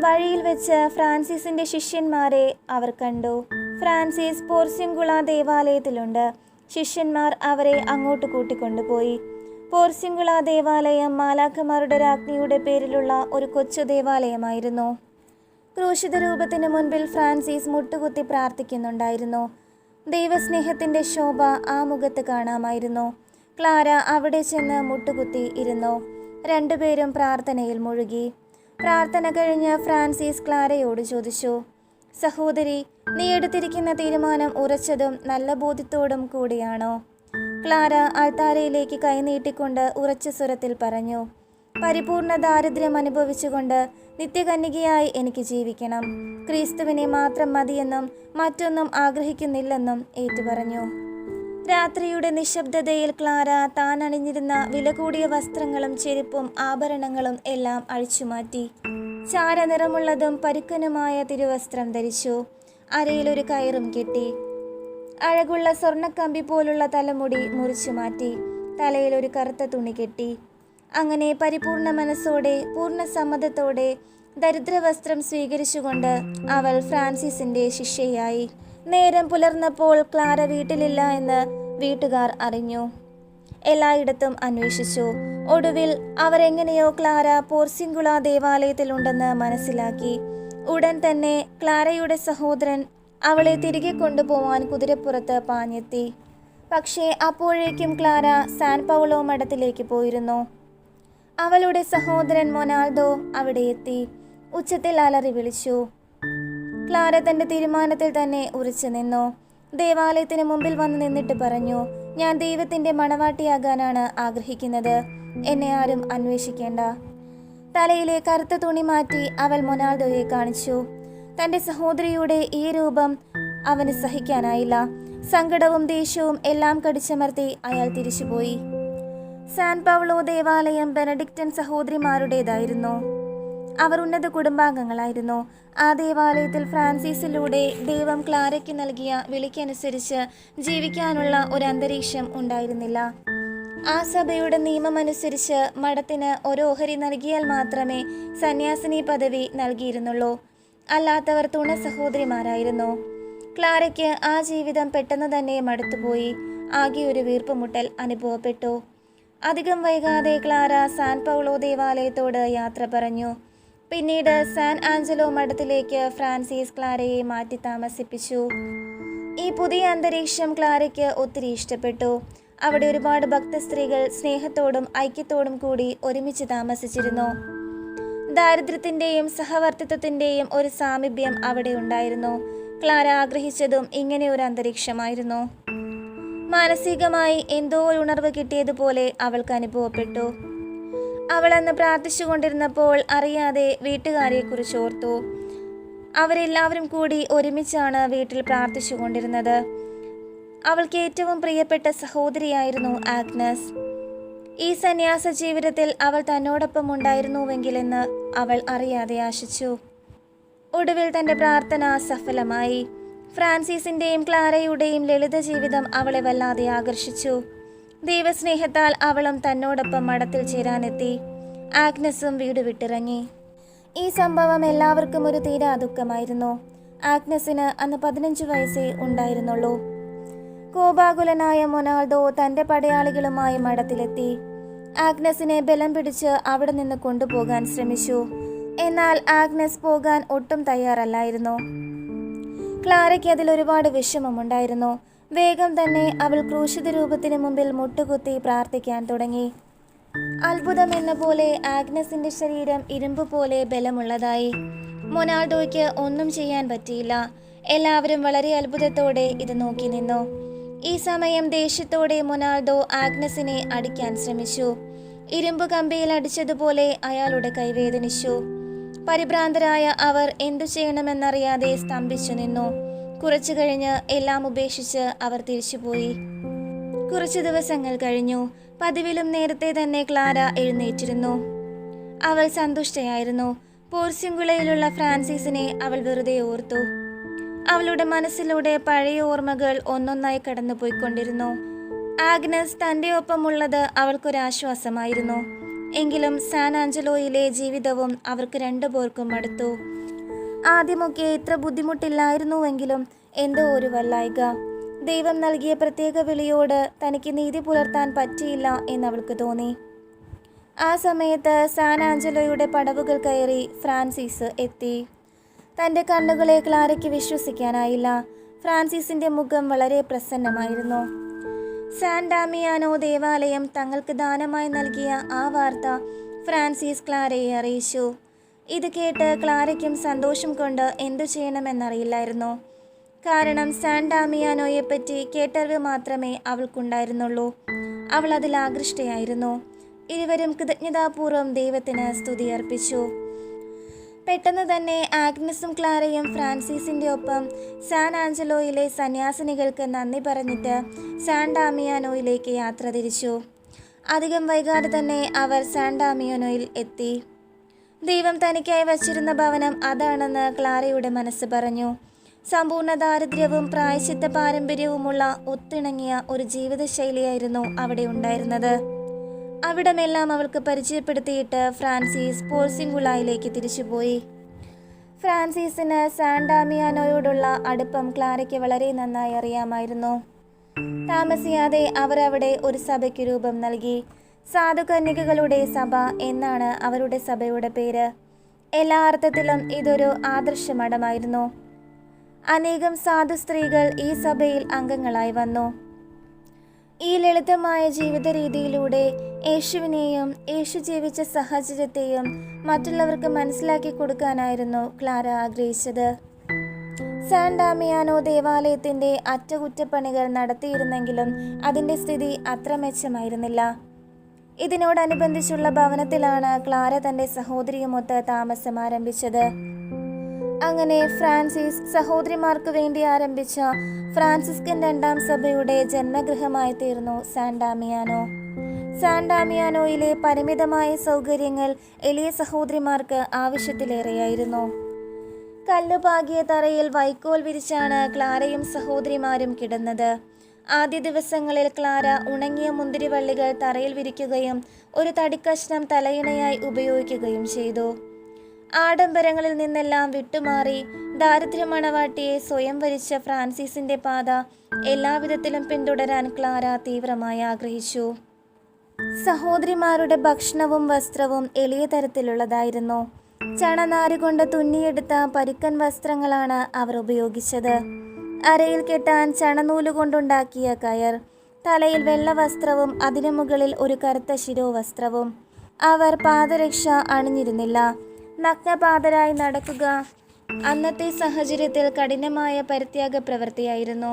വഴിയിൽ വെച്ച് ഫ്രാൻസിസിന്റെ ശിഷ്യന്മാരെ അവർ കണ്ടു. ഫ്രാൻസിസ് പോർസിൻഗുള ദേവാലയത്തിലുണ്ട്. ശിഷ്യന്മാർ അവരെ അങ്ങോട്ട് കൂട്ടിക്കൊണ്ടുപോയി. പോർസിൻഗുള ദേവാലയം മാലാഖമാരുടെ രാജ്ഞിയുടെ പേരിലുള്ള ഒരു കൊച്ചു ദേവാലയമായിരുന്നു. ക്രൂശിത രൂപത്തിന് മുൻപിൽ ഫ്രാൻസിസ് മുട്ടുകുത്തി പ്രാർത്ഥിക്കുന്നുണ്ടായിരുന്നു. ദൈവസ്നേഹത്തിന്റെ ശോഭ ആ മുഖത്ത് കാണാമായിരുന്നു. ക്ലാര അവിടെ ചെന്ന് മുട്ടുകുത്തി ഇരുന്നു. രണ്ടുപേരും പ്രാർത്ഥനയിൽ മുഴുകി. പ്രാർത്ഥന കഴിഞ്ഞ് ഫ്രാൻസിസ് ക്ലാരയോട് ചോദിച്ചു, സഹോദരി, നീ എടുത്തിരിക്കുന്ന തീരുമാനം ഉറച്ചതും നല്ല ബോധ്യത്തോടും കൂടിയാണോ? ക്ലാര അൾത്താരയിലേക്ക് കൈനീട്ടിക്കൊണ്ട് ഉറച്ച സ്വരത്തിൽ പറഞ്ഞു, പരിപൂർണ ദാരിദ്ര്യം അനുഭവിച്ചുകൊണ്ട് നിത്യകന്യകയായി എനിക്ക് ജീവിക്കണം. ക്രിസ്തുവിനെ മാത്രം മതിയെന്നും മറ്റൊന്നും ആഗ്രഹിക്കുന്നില്ലെന്നും ഏറ്റുപറഞ്ഞു. രാത്രിയുടെ നിശബ്ദതയിൽ ക്ലാര താൻ അണിഞ്ഞിരുന്ന വില കൂടിയ വസ്ത്രങ്ങളും ചെരുപ്പും ആഭരണങ്ങളും എല്ലാം അഴിച്ചുമാറ്റി. ചാരനിറമുള്ളതും പരുക്കനുമായ തിരുവസ്ത്രം ധരിച്ചു. അരയിലൊരു കയറും കെട്ടി. അഴകുള്ള സ്വർണ്ണക്കമ്പി പോലുള്ള തലമുടി മുറിച്ചു മാറ്റി. തലയിൽ ഒരു കറുത്ത തുണി കെട്ടി. അങ്ങനെ പരിപൂർണ മനസ്സോടെ പൂർണ്ണ സമ്മതത്തോടെ ദരിദ്രവസ്ത്രം സ്വീകരിച്ചുകൊണ്ട് അവൾ ഫ്രാൻസിസിന്റെ ശിഷ്യയായി. നേരം പുലർന്നപ്പോൾ ക്ലാര വീട്ടിലില്ല എന്ന് വീട്ടുകാർ അറിഞ്ഞു. എല്ലായിടത്തും അന്വേഷിച്ചു. ഒടുവിൽ അവരെങ്ങനെയോ ക്ലാര പോർസിൻഗുള ദേവാലയത്തിലുണ്ടെന്ന് മനസ്സിലാക്കി. ഉടൻ തന്നെ ക്ലാരയുടെ സഹോദരൻ അവളെ തിരികെ കൊണ്ടുപോവാൻ കുതിരപ്പുറത്ത് പാഞ്ഞെത്തി. പക്ഷേ അപ്പോഴേക്കും ക്ലാര സാൻ പൗളോ മഠത്തിലേക്ക് പോയിരുന്നു. അവളുടെ സഹോദരൻ മൊനാൾഡോ അവിടെ എത്തി. ഉച്ചത്തിൽ അലറി വിളിച്ചു. ക്ലാര തന്റെ തീരുമാനത്തിൽ തന്നെ ഉറച്ചു നിന്നു. ദേവാലയത്തിന് മുമ്പിൽ വന്ന് നിന്നിട്ട് പറഞ്ഞു, ഞാൻ ദൈവത്തിന്റെ മണവാട്ടിയാകാനാണ് ആഗ്രഹിക്കുന്നത്. എന്നെ ആരും അന്വേഷിക്കേണ്ട. തലയിലെ കറുത്ത തുണി മാറ്റി അവൾ മൊനാൾഡോയെ കാണിച്ചു. തന്റെ സഹോദരിയുടെ ഈ രൂപം അവന് സഹിക്കാനായില്ല. സങ്കടവും ദേഷ്യവും എല്ലാം കടിച്ചമർത്തി അയാൾ തിരിച്ചുപോയി. സാൻ പൗളോ ദേവാലയം ബെനഡിക്റ്റൻ സഹോദരിമാരുടേതായിരുന്നു. അവർ ഉന്നത കുടുംബാംഗങ്ങളായിരുന്നു. ആ ദേവാലയത്തിൽ ഫ്രാൻസിസിലൂടെ ദൈവം ക്ലാരയ്ക്ക് നൽകിയ വിളിക്കനുസരിച്ച് ജീവിക്കാനുള്ള ഒരു അന്തരീക്ഷം ഉണ്ടായിരുന്നില്ല. ആ സഭയുടെ നിയമമനുസരിച്ച് മഠത്തിന് ഒരു ഓഹരി നൽകിയാൽ മാത്രമേ സന്യാസിനി പദവി നൽകിയിരുന്നുള്ളൂ. അല്ലാത്തവർ തുണ സഹോദരിമാരായിരുന്നു. ക്ലാരയ്ക്ക് ആ ജീവിതം പെട്ടെന്ന് തന്നെ മടുത്തുപോയി. ആകെ ഒരു വീർപ്പുമുട്ടൽ അനുഭവപ്പെട്ടു. അധികം വൈകാതെ ക്ലാര സാൻ പൗളോ ദേവാലയത്തോട് യാത്ര പറഞ്ഞു. പിന്നീട് സാൻ ആഞ്ചലോ മഠത്തിലേക്ക് ഫ്രാൻസിസ് ക്ലാരയെ മാറ്റി താമസിപ്പിച്ചു. ഈ പുതിയ അന്തരീക്ഷം ക്ലാരയ്ക്ക് ഒത്തിരി ഇഷ്ടപ്പെട്ടു. അവിടെ ഒരുപാട് ഭക്തസ്ത്രീകൾ സ്നേഹത്തോടും ഐക്യത്തോടും കൂടി ഒരുമിച്ച് താമസിച്ചിരുന്നു. ദാരിദ്ര്യത്തിന്റെയും സഹവർത്തിത്വത്തിന്റെയും ഒരു സാമീപ്യം അവിടെ ഉണ്ടായിരുന്നു. ക്ലാര ആഗ്രഹിച്ചതും ഇങ്ങനെ ഒരു അന്തരീക്ഷമായിരുന്നു. മാനസികമായി എന്തോ ഒരു ഉണർവ് കിട്ടിയതുപോലെ അവൾക്ക് അനുഭവപ്പെട്ടു. അവൾ അന്ന് പ്രാർത്ഥിച്ചുകൊണ്ടിരുന്നപ്പോൾ അറിയാതെ വീട്ടുകാരെ കുറിച്ച് ഓർത്തു. അവരെല്ലാവരും കൂടി ഒരുമിച്ചാണ് വീട്ടിൽ പ്രാർത്ഥിച്ചുകൊണ്ടിരുന്നത്. അവൾക്ക് ഏറ്റവും പ്രിയപ്പെട്ട സഹോദരിയായിരുന്നു ആഗ്നസ്. ഈ സന്യാസ ജീവിതത്തിൽ അവൾ തന്നോടൊപ്പം ഉണ്ടായിരുന്നുവെങ്കിലെന്ന് അവൾ അറിയാതെ ആശിച്ചു. ഒടുവിൽ തന്റെ പ്രാർത്ഥന സഫലമായി. ഫ്രാൻസിസിന്റെയും ക്ലാരയുടെയും ലളിത ജീവിതം അവളെ വല്ലാതെ ആകർഷിച്ചു. ദൈവസ്നേഹത്താൽ അവളും തന്നോടൊപ്പം മഠത്തിൽ ചേരാനെത്തി. ആഗ്നസും വീട് വിട്ടിറങ്ങി. ഈ സംഭവം എല്ലാവർക്കും ഒരു തീരാ ദുഃഖമായിരുന്നു. ആഗ്നസിന് അന്ന് 15 വയസ്സേ ഉണ്ടായിരുന്നുള്ളൂ. കോപാകുലനായ മൊനാൾഡോ തന്റെ പടയാളികളുമായി മഠത്തിലെത്തി. ആഗ്നസിനെ ബലം പിടിച്ച് അവിടെ നിന്ന് കൊണ്ടുപോകാൻ ശ്രമിച്ചു. എന്നാൽ ആഗ്നസ് പോകാൻ ഒട്ടും തയ്യാറല്ലായിരുന്നു. ക്ലാരയ്ക്ക് അതിൽ ഒരുപാട് വിഷമമുണ്ടായിരുന്നു. വേഗം തന്നെ അവൾ ക്രൂശിത രൂപത്തിന് മുമ്പിൽ മുട്ടുകുത്തി പ്രാർത്ഥിക്കാൻ തുടങ്ങി. അത്ഭുതം എന്ന പോലെ ആഗ്നസിന്റെ ശരീരം ഇരുമ്പ് പോലെ ബലമുള്ളതായി. മൊനാൾഡോയ്ക്ക് ഒന്നും ചെയ്യാൻ പറ്റിയില്ല. എല്ലാവരും വളരെ അത്ഭുതത്തോടെ ഇത് നോക്കി നിന്നു. ഈ സമയം ദേഷ്യത്തോടെ മൊനാൾഡോ ആഗ്നസിനെ അടിക്കാൻ ശ്രമിച്ചു. ഇരുമ്പ് കമ്പിയിൽ അടിച്ചതുപോലെ അയാളുടെ കൈവേദനിച്ചു. പരിഭ്രാന്തരായ അവർ എന്തു ചെയ്യണമെന്നറിയാതെ സ്തംഭിച്ചു നിന്നു. കുറച്ചു കഴിഞ്ഞ് എല്ലാം ഉപേക്ഷിച്ച് അവർ തിരിച്ചുപോയി. കുറച്ചു ദിവസങ്ങൾ കഴിഞ്ഞു. പതിവിലും നേരത്തെ തന്നെ ക്ലാര എഴുന്നേറ്റിരുന്നു. അവൾ സന്തുഷ്ടയായിരുന്നു. പോർസിൻഗുളയിലുള്ള ഫ്രാൻസിസിനെ അവൾ വെറുതെ ഓർത്തു. അവളുടെ മനസ്സിലൂടെ പഴയ ഓർമ്മകൾ ഒന്നൊന്നായി കടന്നുപോയിക്കൊണ്ടിരുന്നു. ആഗ്നസ് തൻ്റെ ഒപ്പമുള്ളത് അവൾക്കൊരാശ്വാസമായിരുന്നു. എങ്കിലും സാൻ ആഞ്ചലോയിലെ ജീവിതവും അവർക്ക് രണ്ടുപേർക്കും മടുത്തു. ആദ്യമൊക്കെ ഇത്ര ബുദ്ധിമുട്ടില്ലായിരുന്നുവെങ്കിലും എന്തോ ഒരു വല്ലായ്ക. ദൈവം നൽകിയ പ്രത്യേക വിളിയോട് തനിക്ക് നീതി പുലർത്താൻ പറ്റിയില്ല എന്നവൾക്ക് തോന്നി. ആ സമയത്ത് സാൻ ആഞ്ചലോയുടെ പടവുകൾ കയറി ഫ്രാൻസിസ് എത്തി. തൻ്റെ കണ്ണുകളെ ക്ലാരയ്ക്ക് വിശ്വസിക്കാനായില്ല. ഫ്രാൻസിസിൻ്റെ മുഖം വളരെ പ്രസന്നമായിരുന്നു. സാൻ ഡാമിയാനോ ദേവാലയം തങ്ങൾക്ക് ദാനമായി നൽകിയ ആ വാർത്ത ഫ്രാൻസിസ് ക്ലാരയെ അറിയിച്ചു. ഇത് കേട്ട് ക്ലാരയ്ക്കും സന്തോഷം കൊണ്ട് എന്തു ചെയ്യണമെന്നറിയില്ലായിരുന്നു. കാരണം സാൻ ഡാമിയാനോയെപ്പറ്റി കേട്ടറിവ് മാത്രമേ അവൾക്കുണ്ടായിരുന്നുള്ളൂ. അവൾ അതിൽ ആകൃഷ്ടയായിരുന്നു. ഇരുവരും കൃതജ്ഞതാപൂർവ്വം ദൈവത്തിന് സ്തുതി അർപ്പിച്ചു. പെട്ടെന്ന് തന്നെ ആഗ്നസും ക്ലാരയും ഫ്രാൻസിസിൻ്റെ ഒപ്പം സാൻ ആഞ്ചലോയിലെ സന്യാസിനികൾക്ക് നന്ദി പറഞ്ഞിട്ട് സാൻ ഡാമിയാനോയിലേക്ക് യാത്ര തിരിച്ചു. അധികം വൈകാതെ തന്നെ അവർ സാൻ ഡാമിയാനോയിൽ എത്തി. ദൈവം തനിക്കായി വച്ചിരുന്ന ഭവനം അതാണെന്ന് ക്ലാരയുടെ മനസ്സ് പറഞ്ഞു. സമ്പൂർണ്ണ ദാരിദ്ര്യവും പ്രായശ്ചിത്ത പാരമ്പര്യവുമുള്ള ഒത്തിണങ്ങിയ ഒരു ജീവിതശൈലിയായിരുന്നു അവിടെ ഉണ്ടായിരുന്നത്. അവിടമെല്ലാം അവൾക്ക് പരിചയപ്പെടുത്തിയിട്ട് ഫ്രാൻസിസ് പോർസിംഗുളായിലേക്ക് തിരിച്ചുപോയി. ഫ്രാൻസിസിന് സാൻ ഡാമിയാനോയോടുള്ള അടുപ്പം ക്ലാരയ്ക്ക് വളരെ നന്നായി അറിയാമായിരുന്നു. താമസിയാതെ അവർ അവിടെ ഒരു സഭയ്ക്ക് രൂപം നൽകി. സാധുകന്യകകളുടെ സഭ എന്നാണ് അവരുടെ സഭയുടെ പേര്. എല്ലാ അർത്ഥത്തിലും ഇതൊരു ആദർശ മഠമായിരുന്നു. അനേകം സാധു സ്ത്രീകൾ ഈ സഭയിൽ അംഗങ്ങളായി വന്നു. ഈ ലളിതമായ ജീവിത രീതിയിലൂടെ യേശുവിനെയും യേശു ജീവിച്ച സാഹചര്യത്തെയും മറ്റുള്ളവർക്ക് മനസ്സിലാക്കി കൊടുക്കാനായിരുന്നു ക്ലാര ആഗ്രഹിച്ചത്. സാൻ ഡാമിയാനോ ദേവാലയത്തിൻ്റെ അറ്റകുറ്റപ്പണികൾ നടത്തിയിരുന്നെങ്കിലും അതിൻ്റെ സ്ഥിതി അത്ര മെച്ചമായിരുന്നില്ല. ഇതിനോടനുബന്ധിച്ചുള്ള ഭവനത്തിലാണ് ക്ലാര തൻ്റെ സഹോദരിയുമൊത്ത് താമസം ആരംഭിച്ചത്. അങ്ങനെ ഫ്രാൻസിസ് സഹോദരിമാർക്ക് വേണ്ടി ആരംഭിച്ച ഫ്രാൻസിസ്കൻ രണ്ടാം സഭയുടെ ജന്മഗൃഹമായി തീർന്നു സാൻ ഡാമിയാനോ. സാൻ ഡാമിയാനോയിലെ പരിമിതമായ സൗകര്യങ്ങൾ എളിയ സഹോദരിമാർക്ക് ആവശ്യത്തിലേറെയായിരുന്നു. കല്ലുപാകിയ തറയിൽ വൈക്കോൽ വിരിച്ചാണ് ക്ലാരയും സഹോദരിമാരും കിടന്നത്. ആദ്യ ദിവസങ്ങളിൽ ക്ലാര ഉണങ്ങിയ മുന്തിരിവള്ളികൾ തറയിൽ വിരിക്കുകയും ഒരു തടിക്കഷ്ണം തലയിണയായി ഉപയോഗിക്കുകയും ചെയ്തു. ആഡംബരങ്ങളിൽ നിന്നെല്ലാം വിട്ടുമാറി ദാരിദ്ര്യമണവാട്ടിയെ സ്വയം വരിച്ച ഫ്രാൻസിസിന്റെ പാത എല്ലാവിധത്തിലും പിന്തുടരാൻ ക്ലാര തീവ്രമായി ആഗ്രഹിച്ചു. സഹോദരിമാരുടെ ഭക്ഷണവും വസ്ത്രവും എളിയ തരത്തിലുള്ളതായിരുന്നു. ചണനാരുകൊണ്ട് തുന്നിയെടുത്ത പരുക്കൻ വസ്ത്രങ്ങളാണ് അവർ ഉപയോഗിച്ചത്. അരയിൽ കെട്ടാൻ ചണനൂലുകൊണ്ടുണ്ടാക്കിയ കയർ, തലയിൽ വെള്ള വസ്ത്രവും അതിനു മുകളിൽ ഒരു കറുത്ത ശിരോവസ്ത്രവും. അവർ പാദരക്ഷ അണിഞ്ഞിരുന്നില്ല. നഗ്നപാതരായി നടക്കുക അന്നത്തെ സാഹചര്യത്തിൽ കഠിനമായ പരിത്യാഗ പ്രവൃത്തിയായിരുന്നു.